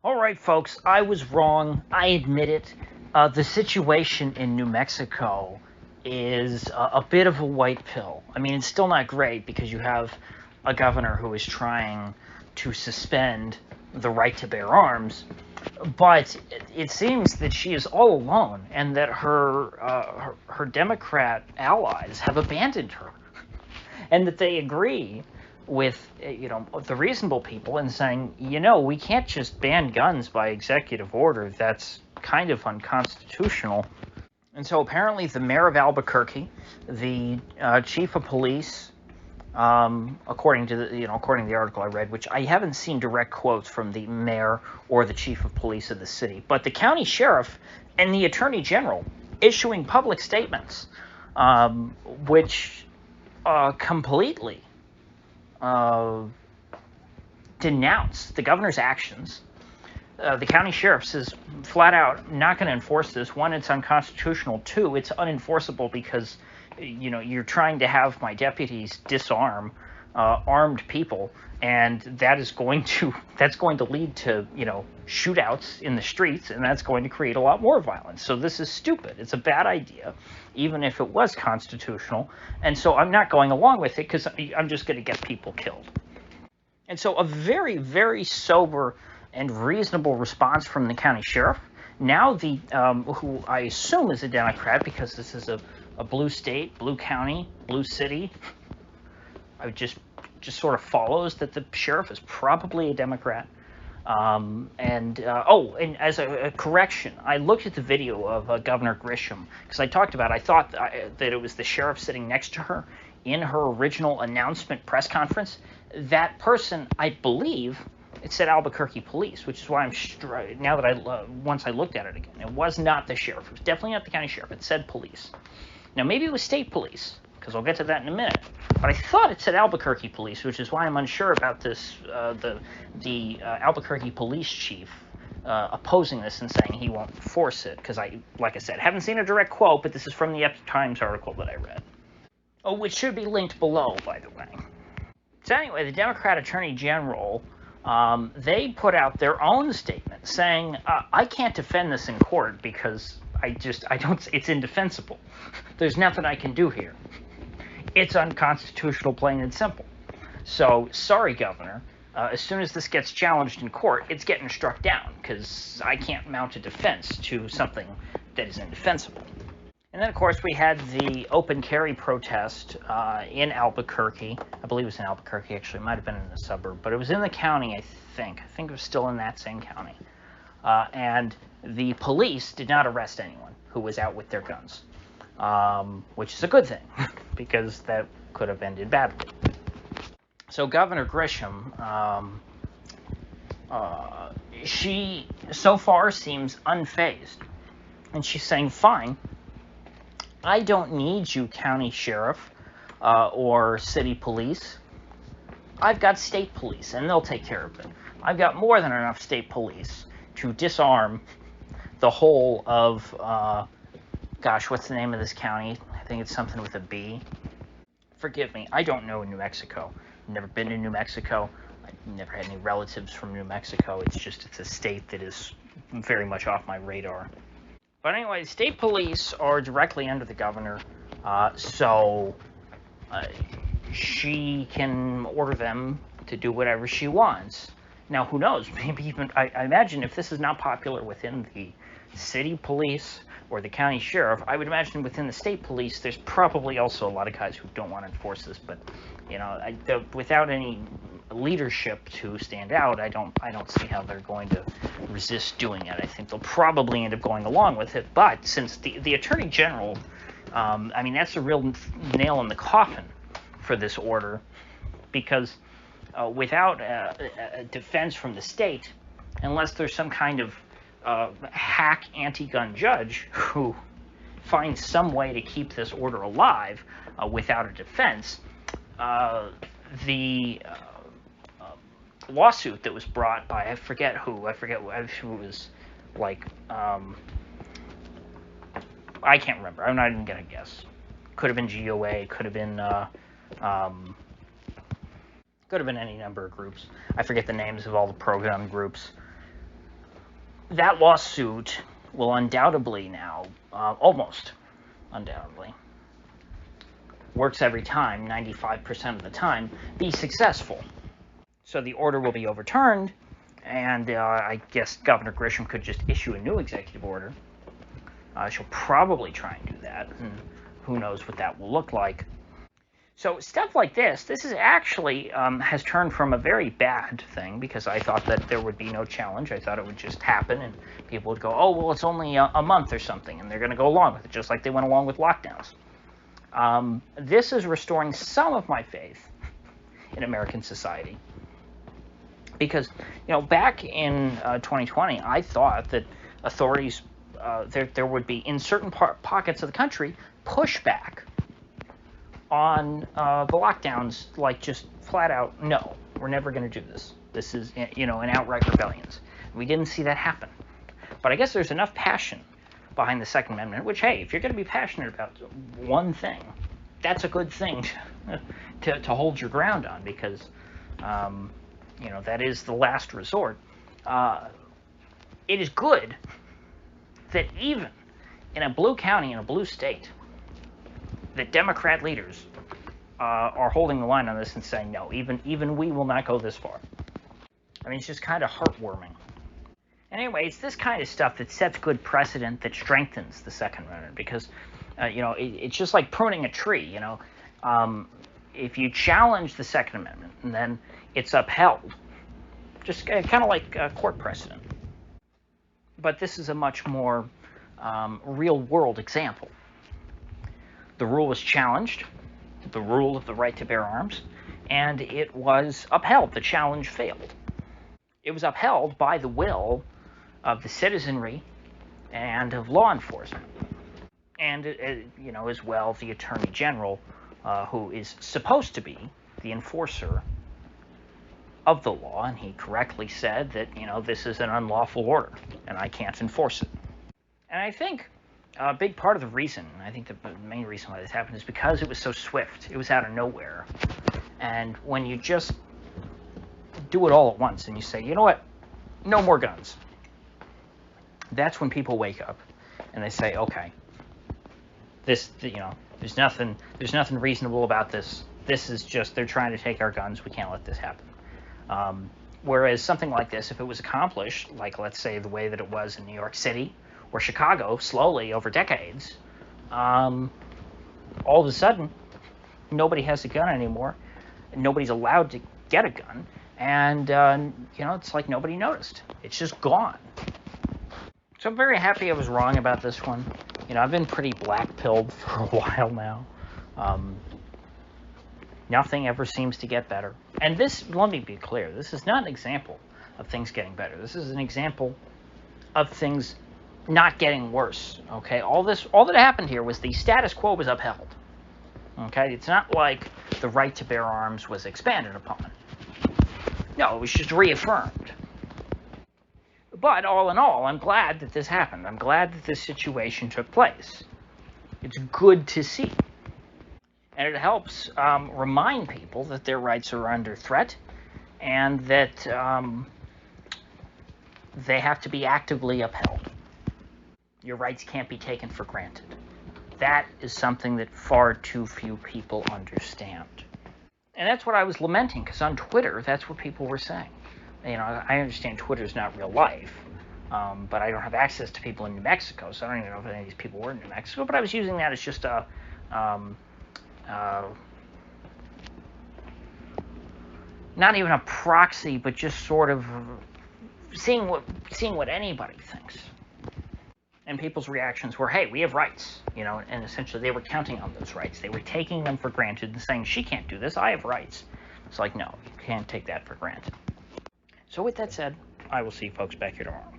All right, folks, I was wrong. I admit it. The situation in New Mexico is a bit of a white pill. I mean, it's still not great because you have a governor who is trying to suspend the right to bear arms, but it seems that she is all alone and that her Democrat allies have abandoned her, and that they agree with the reasonable people in saying, we can't just ban guns by executive order. That's kind of unconstitutional. And so apparently the mayor of Albuquerque, the chief of police, according to the article I read, which I haven't seen direct quotes from the mayor or the chief of police of the city, but the county sheriff and the attorney general issuing public statements, which completely denounce the governor's actions. The county sheriff says flat out, not going to enforce this. One, it's unconstitutional. Two, it's unenforceable because you're trying to have my deputies disarm armed people, and that's going to lead to shootouts in the streets, and that's going to create a lot more violence. So this is stupid. It's a bad idea, even if it was constitutional. And so I'm not going along with it because I'm just going to get people killed. And so a very, very sober and reasonable response from the county sheriff. Now the who I assume is a Democrat because this is a blue state, blue county, blue city. I just sort of follows that the sheriff is probably a Democrat. And as a correction, I looked at the video of Governor Grisham because I thought that it was the sheriff sitting next to her in her original announcement press conference. That person, I believe, it said Albuquerque Police, which is why I'm now that once I looked at it again, it was not the sheriff. It was definitely not the county sheriff. It said police. Now maybe it was state police, because I'll get to that in a minute. But I thought it said Albuquerque Police, which is why I'm unsure about this. The Albuquerque police chief opposing this and saying he won't force it, because like I said, haven't seen a direct quote, but this is from the Epoch Times article that I read. Oh, which should be linked below, by the way. So anyway, the Democrat Attorney General, they put out their own statement saying, I can't defend this in court because it's indefensible. There's nothing I can do here. It's unconstitutional, plain and simple. So, sorry, Governor. As soon as this gets challenged in court, it's getting struck down because I can't mount a defense to something that is indefensible. And then, of course, we had the open carry protest in Albuquerque. I believe it was in Albuquerque, actually. It might have been in the suburb, but it was in the county, I think. I think it was still in that same county. And the police did not arrest anyone who was out with their guns, which is a good thing, because that could have ended badly. So Governor Grisham, she so far seems unfazed. And she's saying, fine, I don't need you, county sheriff or city police. I've got state police, and they'll take care of it. I've got more than enough state police to disarm the whole of, what's the name of this county? I think it's something with a B. Forgive me, I don't know New Mexico. I've never been to New Mexico. I've never had any relatives from New Mexico. It's a state that is very much off my radar. But anyway, state police are directly under the governor, so she can order them to do whatever she wants. Now, who knows? Maybe even, I imagine if this is not popular within the city police or the county sheriff, I would imagine within the state police, there's probably also a lot of guys who don't want to enforce this. But, without any leadership to stand out, I don't see how they're going to resist doing it. I think they'll probably end up going along with it. But since the attorney general, that's a real nail in the coffin for this order, because without a defense from the state, unless there's some kind of hack anti-gun judge who finds some way to keep this order alive without a defense, the lawsuit that was brought by I forget who it was, like I can't remember. I'm not even gonna guess. Could have been GOA. Could have been any number of groups. I forget the names of all the pro-gun groups. that lawsuit will undoubtedly now, almost undoubtedly, works every time, 95% of the time, be successful. So the order will be overturned, and I guess Governor Grisham could just issue a new executive order. She'll probably try and do that, and who knows what that will look like. So stuff like this is actually has turned from a very bad thing, because I thought that there would be no challenge. I thought it would just happen, and people would go, oh, well, it's only a month or something, and they're going to go along with it, just like they went along with lockdowns. This is restoring some of my faith in American society. Because, back in 2020, I thought that authorities, there would be, in certain pockets of the country, pushback on the lockdowns, like just flat out, no, we're never going to do this. This is, an outright rebellion. We didn't see that happen. But I guess there's enough passion behind the Second Amendment, which, hey, if you're going to be passionate about one thing, that's a good thing to hold your ground on, because, that is the last resort. It is good that even in a blue county, in a blue state, that Democrat leaders are holding the line on this and saying, no, even we will not go this far. I mean, it's just kind of heartwarming. Anyway, it's this kind of stuff that sets good precedent, that strengthens the Second Amendment, because, it's just like pruning a tree, if you challenge the Second Amendment and then it's upheld, just kind of like court precedent. But this is a much more real-world example. The rule was challenged, the rule of the right to bear arms, and it was upheld. The challenge failed. It was upheld by the will of the citizenry and of law enforcement. And, as well, the Attorney General, who is supposed to be the enforcer of the law, and he correctly said that, this is an unlawful order, and I can't enforce it. And I think a big part of the reason, I think the main reason why this happened, is because it was so swift. It was out of nowhere. And when you just do it all at once and you say, you know what, no more guns, that's when people wake up and they say, okay, this, there's nothing reasonable about this. This is just, they're trying to take our guns. We can't let this happen. Whereas something like this, if it was accomplished, like let's say the way that it was in New York City or Chicago, slowly over decades, all of a sudden, nobody has a gun anymore. Nobody's allowed to get a gun. And, it's like nobody noticed. It's just gone. So I'm very happy I was wrong about this one. I've been pretty black-pilled for a while now. Nothing ever seems to get better. And this, let me be clear, this is not an example of things getting better. This is an example of things not getting worse, okay? All that happened here was the status quo was upheld, okay? It's not like the right to bear arms was expanded upon. No, it was just reaffirmed. But all in all, I'm glad that this happened. I'm glad that this situation took place. It's good to see. And it helps remind people that their rights are under threat, and that they have to be actively upheld. Your rights can't be taken for granted. That is something that far too few people understand. And that's what I was lamenting, because on Twitter, that's what people were saying. I understand Twitter's not real life, but I don't have access to people in New Mexico, so I don't even know if any of these people were in New Mexico, but I was using that as just a... not even a proxy, but just sort of seeing what anybody thinks. And people's reactions were, hey, we have rights, and essentially they were counting on those rights. They were taking them for granted and saying, she can't do this, I have rights. It's like, no, you can't take that for granted. So with that said, I will see you folks back here tomorrow.